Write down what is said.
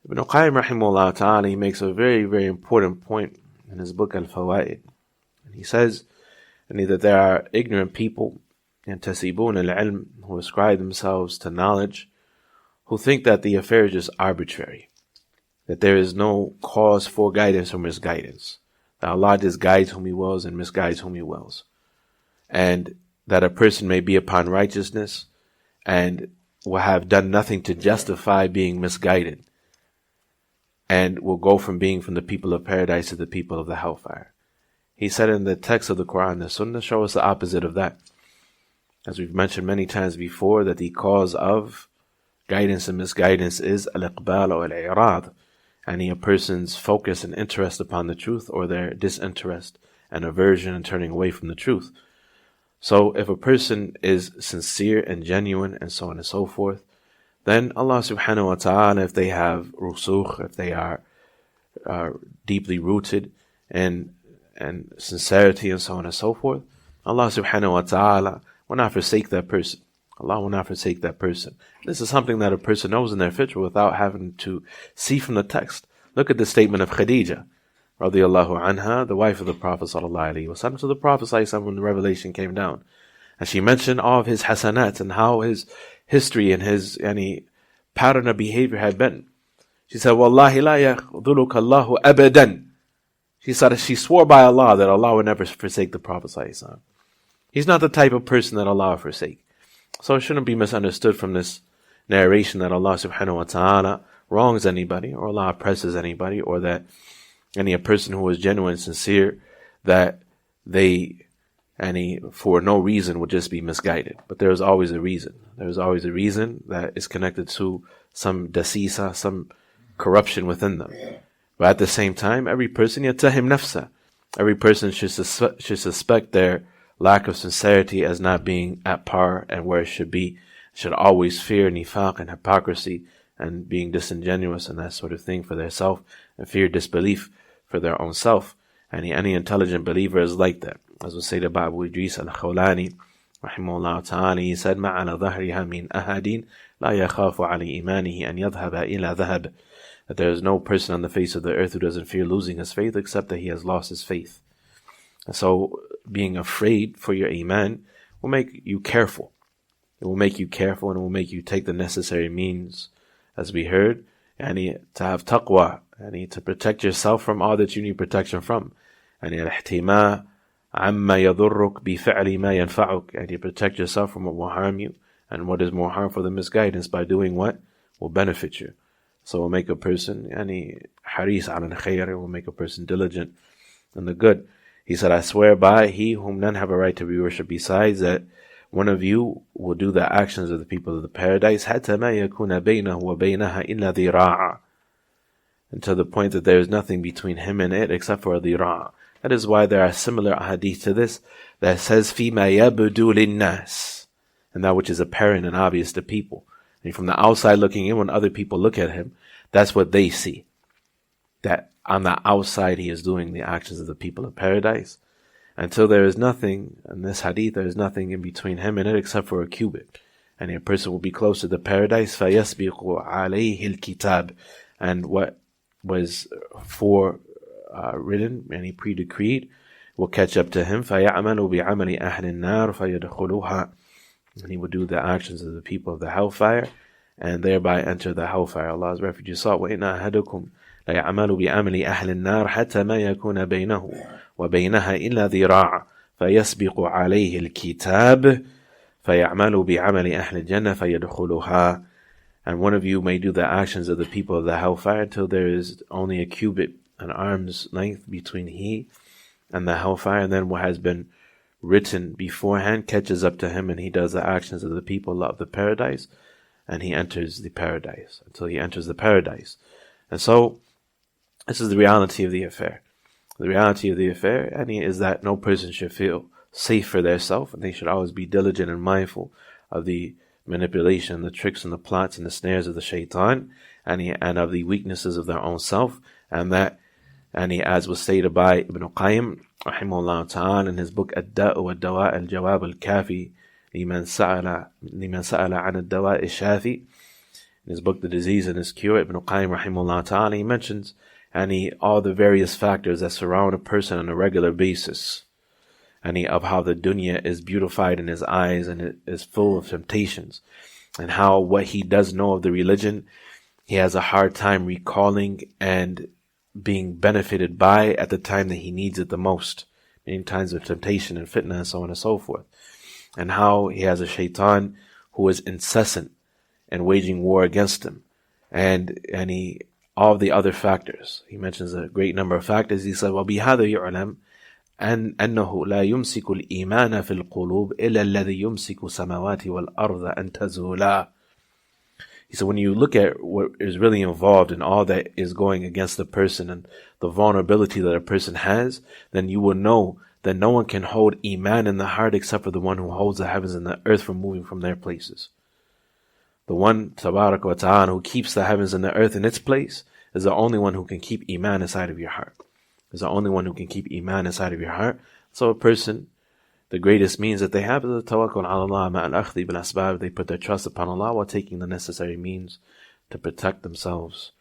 Ibn Qayyim rahimahullah ta'ala, he makes a very, very important point in his book Al-Fawaid. And he says that there are ignorant people, yantasibun al-ilm, who ascribe themselves to knowledge, who think that the affair is just arbitrary, that there is no cause for guidance or misguidance, that Allah just guides whom He wills and misguides whom He wills, and that a person may be upon righteousness and will have done nothing to justify being misguided, and will go from being from the people of paradise to the people of the hellfire. He said in the text of the Quran and the Sunnah show us the opposite of that. As we've mentioned many times before, that the cause of guidance and misguidance is al-iqbal or al-i'rad, and a person's focus and interest upon the truth, or their disinterest and aversion and turning away from the truth. So if a person is sincere and genuine and so on and so forth, then Allah subhanahu wa ta'ala, if they have rusukh, if they are deeply rooted in sincerity and so on and so forth, Allah subhanahu wa ta'ala will not forsake that person. Allah will not forsake that person. This is something that a person knows in their fitrah without having to see from the text. Look at the statement of Khadija, radiyallahu anha, the wife of the Prophet sallallahu alaihi wasallam. So the Prophet sallallahu alaihi wasallam, when the revelation came down, and she mentioned all of his hasanat and how his history and his pattern of behavior had been. She said, "Wallahi la yakhdhuluka Allahu abadan." She swore by Allah that Allah would never forsake the Prophet sallallahu alaihi wasallam. He's not the type of person that Allah will forsake. So it shouldn't be misunderstood from this narration that Allah subhanahu wa ta'ala wrongs anybody, or Allah oppresses anybody, or that a person who is genuine and sincere, that they for no reason would just be misguided. But there is always a reason. There is always a reason that is connected to some dasisa, some corruption within them. But at the same time, every person yatahim nafsa. Every person should suspect their lack of sincerity as not being at par and where it should be. Should always fear nifaq and hypocrisy and being disingenuous and that sort of thing for their self, and fear disbelief for their own self. And any intelligent believer is like that. As was said about Abu Idris al-Khawlani, rahimahullah ta'ala, he said, مَا عَلَى ظَهْرِهَا مِنْ أَهَدٍ لَا يَخَافُ عَلَى إِيمَانِهِ أَنْ يَذْهَبَ إِلَى ذَهَبٍ. That there is no person on the face of the earth who doesn't fear losing his faith except that he has lost his faith. And so being afraid for your iman will make you careful. It will make you careful, and it will make you take the necessary means, as we heard, and to have taqwa, and to protect yourself from all that you need protection from. And al-ihtima amma yadurruk bi fa'li ma yanfa'uk, and you protect yourself from what will harm you and what is more harmful than misguidance by doing what will benefit you. So it will make a person haris ala al-khayr, it will make a person diligent in the good. He said, I swear by He whom none have a right to be worshipped besides, that one of you will do the actions of the people of the paradise, حَتَّى مَا يَكُونَ بَيْنَهُ وَبَيْنَهَا إِلَّا ذِرَاعًا, until the point that there is nothing between him and it except for a dhira'. That is why there are similar hadith to this that says, فِي مَا يَبْدُو لِلنَّاسِ, and that which is apparent and obvious to people. And from the outside looking in, when other people look at him, that's what they see. That on the outside he is doing the actions of the people of paradise. Until there is nothing, in this hadith, there is nothing in between him and it except for a cubit. And a person will be close to the paradise, فَيَسْبِقُ عَلَيْهِ الْكِتَابِ, and what was written and he pre-decreed will catch up to him, فَيَعْمَلُ بِعَمَلِ أَهْلِ النَّارِ فَيَدْخُلُوهَا, and he will do the actions of the people of the hellfire and thereby enter the hellfire. Allah's refuge is sought. وَإِنَّ أَحَدَكُمْ لَيَعْمَلُ بِعَمَلِ أَهْلِ النَّارِ حَتَّى مَا يَكُونَ بَيْنَهُ وَبَيْنَهَا إِلَّا ذِرَاعًا فَيَسْبِقُ عَلَيْهِ الْكِتَابِ فَيَعْمَلُ بِعَمَلِ أَهْلِ الْجَنَّةِ فَيَدْخُلُهَا. And one of you may do the actions of the people of the hellfire until there is only a cubit, an arm's length between he and the hellfire, and then what has been written beforehand catches up to him, and he does the actions of the people of the paradise, and he enters the paradise until he enters the paradise. And so this is the reality of the affair. The reality of the affair is that no person should feel safe for their self, and they should always be diligent and mindful of the manipulation, the tricks and the plots and the snares of the shaitan, and of the weaknesses of their own self. And that, as was stated by Ibn Qayyim rahimahullah ta'ala in his book Ad-Da'u wa-Dawa' al-Jawab al-Kafi liman sa'ala an ad-Dawa' al-Shafi, In his book, The Disease and Its Cure, Ibn Qayyim rahimahullah ta'ala, he mentions all the various factors that surround a person on a regular basis. Of how the dunya is beautified in his eyes and it is full of temptations. And how what he does know of the religion, he has a hard time recalling and being benefited by at the time that he needs it the most. In times of temptation and fitna and so on and so forth. And how he has a shaitan who is incessant and waging war against him. And all the other factors. He mentions a great number of factors. He said, وَبِهَذَا يُعْلَمْ أنه لا يمسك الإيمان في القلوب إلا الذي يمسك السماوات والأرض أن تزولا. He said, when you look at what is really involved in all that is going against the person and the vulnerability that a person has, then you will know that no one can hold Iman in the heart except for the one who holds the heavens and the earth from moving from their places. The one, Tabarak wa Ta'ala, who keeps the heavens and the earth in its place is the only one who can keep Iman inside of your heart. Is the only one who can keep Iman inside of your heart. So a person, the greatest means that they have is the tawakkul ala Allah ma'al akhdhi bil asbab. They put their trust upon Allah while taking the necessary means to protect themselves